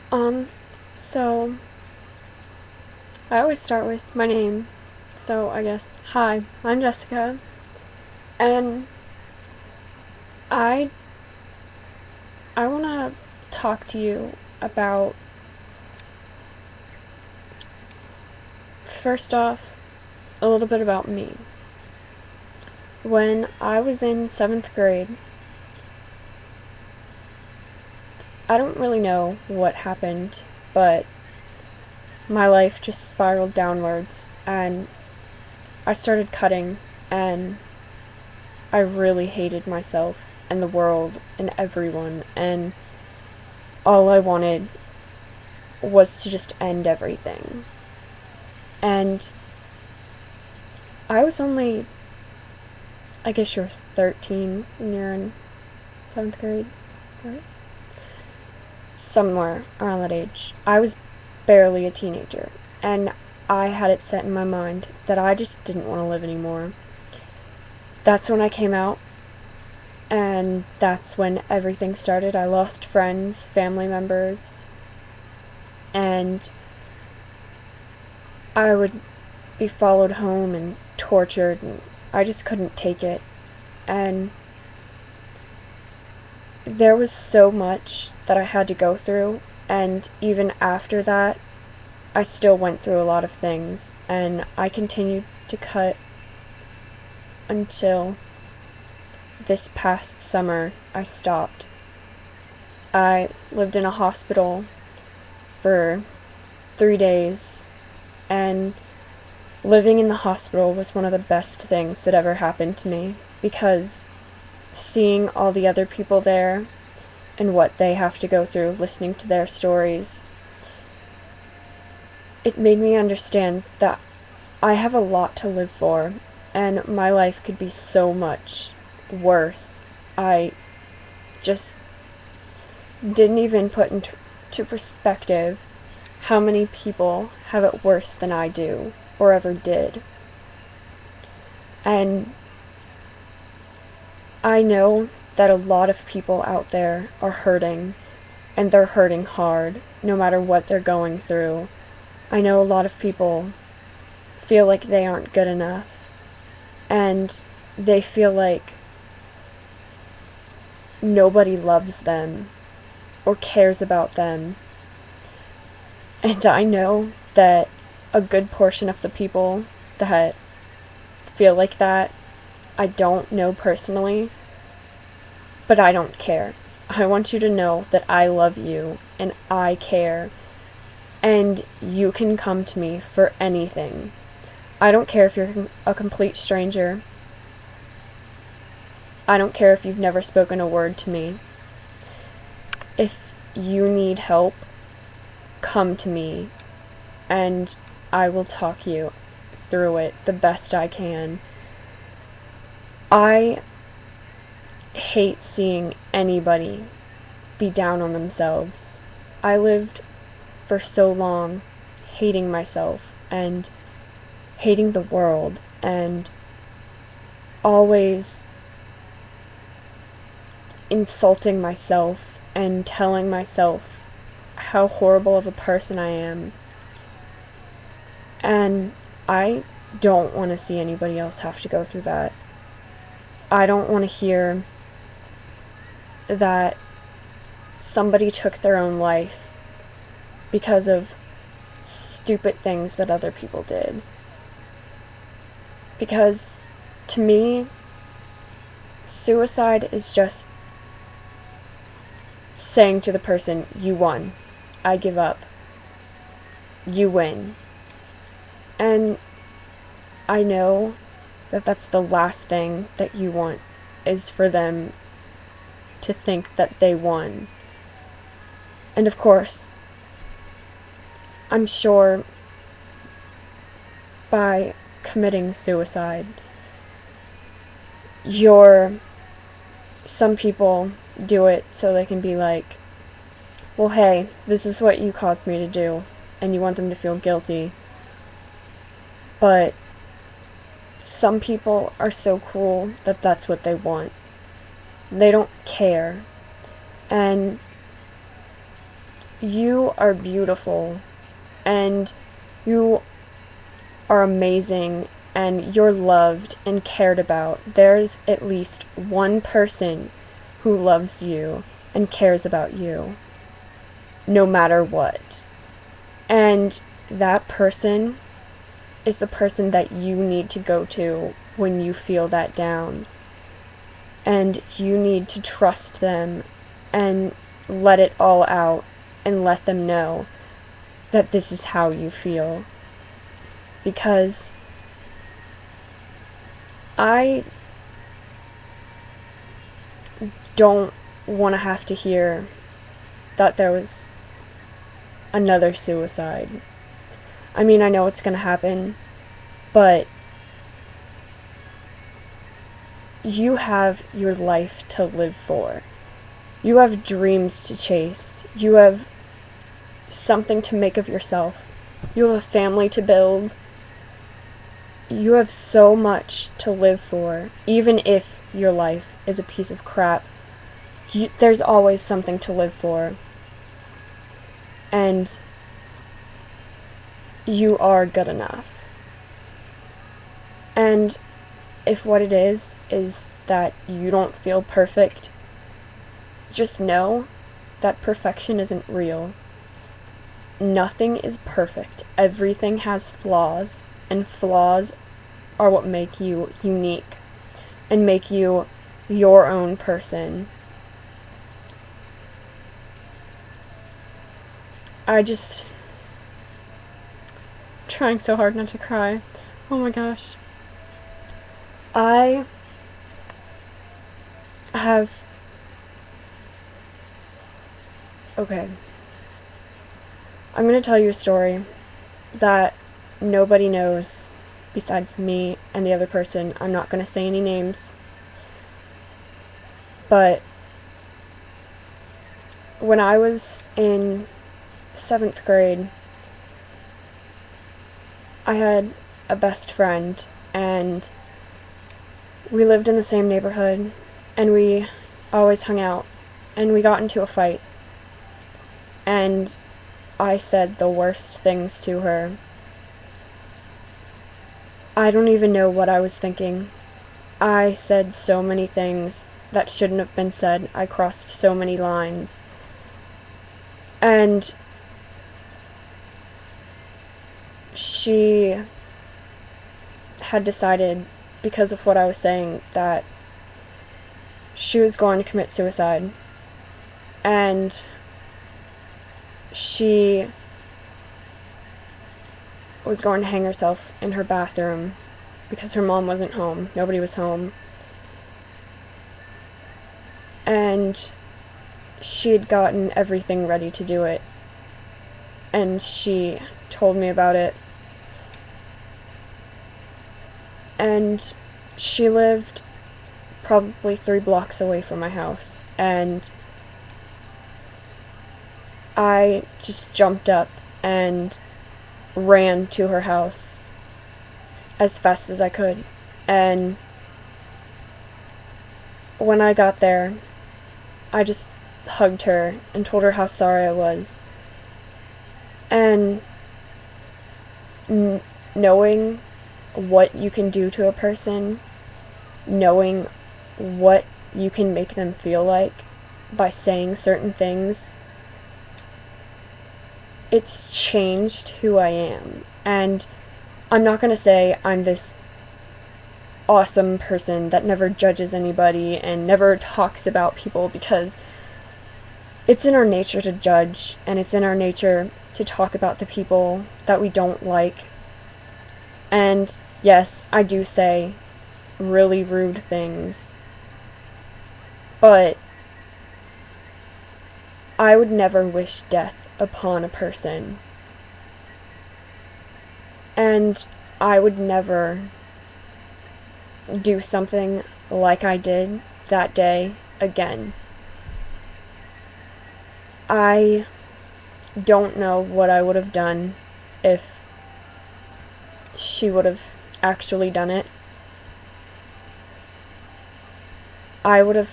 Um, so I always start with my name. So I guess, hi, I'm Jessica, and I I want to talk to you about, first off, a little bit about me. When I was in 7th grade, I don't really know what happened, but my life just spiraled downwards, and I started cutting, and I really hated myself and the world and everyone, and all I wanted was to just end everything. And I was only, I guess you're 13 when you're in 7th grade, right? Somewhere around that age. I was barely a teenager, and I had it set in my mind that I just didn't want to live anymore. That's when I came out, and that's when everything started. I lost friends, family members, and I would be followed home and tortured, and I just couldn't take it. And there was so much that I had to go through, and even after that, I still went through a lot of things, and I continued to cut until this past summer I stopped. I lived in a hospital for 3 days, and living in the hospital was one of the best things that ever happened to me, because seeing all the other people there and what they have to go through, listening to their stories, it made me understand that I have a lot to live for, and my life could be so much worse. I just didn't even put into perspective how many people have it worse than I do, or ever did. And I know that a lot of people out there are hurting, and they're hurting hard, no matter what they're going through. I know a lot of people feel like they aren't good enough, and they feel like nobody loves them or cares about them. And I know that a good portion of the people that feel like that, I don't know personally, but I don't care. I want you to know that I love you and I care, and you can come to me for anything. I don't care if you're a complete stranger. I don't care if you've never spoken a word to me. If you need help, come to me, and I will talk you through it the best I can. I hate seeing anybody be down on themselves. I lived for so long hating myself and hating the world, and always insulting myself and telling myself how horrible of a person I am. And I don't want to see anybody else have to go through that. I don't want to hear that somebody took their own life because of stupid things that other people did. Because to me, suicide is just saying to the person, you won. I give up. You win. And I know that that's the last thing that you want, is for them to think that they won. And of course, I'm sure by committing suicide, some people do it so they can be like, well, hey, this is what you caused me to do, and you want them to feel guilty. But some people are so cruel that that's what they want. They don't care. And you are beautiful, and you are amazing, and you're loved and cared about. There's at least one person who loves you and cares about you, no matter what. And that person is the person that you need to go to when you feel that down. And you need to trust them and let it all out and let them know that this is how you feel. Because I don't want to have to hear that there was another suicide. I mean, I know it's going to happen, but you have your life to live for. You have dreams to chase. You have something to make of yourself. You have a family to build. You have so much to live for. Even if your life is a piece of crap, there's always something to live for. And you are good enough. And if what it is that you don't feel perfect, just know that perfection isn't real. Nothing is perfect. Everything has flaws, and flaws are what make you unique and make you your own person. I'm trying so hard not to cry. Oh my gosh. I have... Okay. I'm going to tell you a story that nobody knows besides me and the other person. I'm not going to say any names. But when I was in 7th grade, I had a best friend, and we lived in the same neighborhood, and we always hung out, and we got into a fight, and I said the worst things to her. I don't even know what I was thinking. I said so many things that shouldn't have been said. I crossed so many lines. And she had decided, because of what I was saying, that she was going to commit suicide. And she was going to hang herself in her bathroom because her mom wasn't home. Nobody was home. And she had gotten everything ready to do it. And she told me about it. And she lived probably 3 blocks away from my house. And I just jumped up and ran to her house as fast as I could. And when I got there, I just hugged her and told her how sorry I was. And knowing what you can do to a person, knowing what you can make them feel like by saying certain things, it's changed who I am. And I'm not going to say I'm this awesome person that never judges anybody and never talks about people, because it's in our nature to judge, and it's in our nature to talk about the people that we don't like. And yes, I do say really rude things, but I would never wish death upon a person. And I would never do something like I did that day again. I don't know what I would have done if she would have actually done it. I would have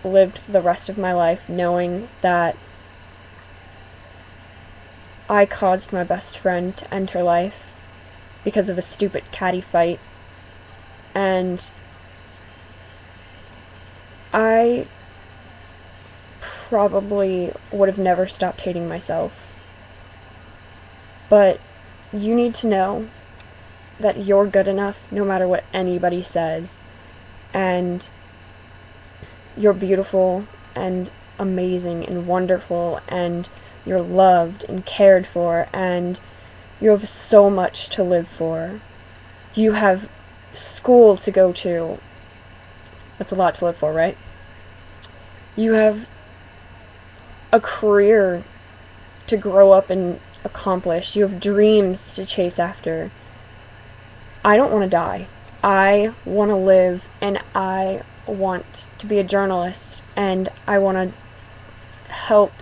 lived the rest of my life knowing that I caused my best friend to end her life because of a stupid catty fight, and I probably would have never stopped hating myself. But you need to know that you're good enough no matter what anybody says, and you're beautiful and amazing and wonderful, and you're loved and cared for, and you have so much to live for. You have school to go to. That's a lot to live for, right? You have a career to grow up and accomplish. You have dreams to chase after. I don't want to die. I want to live, and I want to be a journalist, and I want to help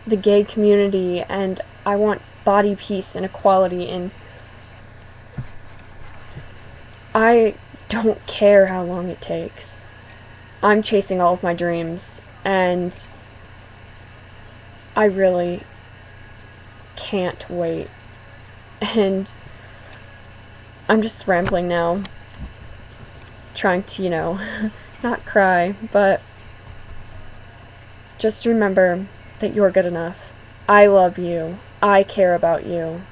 the gay community, and I want body peace and equality, and I don't care how long it takes. I'm chasing all of my dreams, and I really can't wait. And I'm just rambling now, trying to, not cry, but just remember that you're good enough. I love you. I care about you.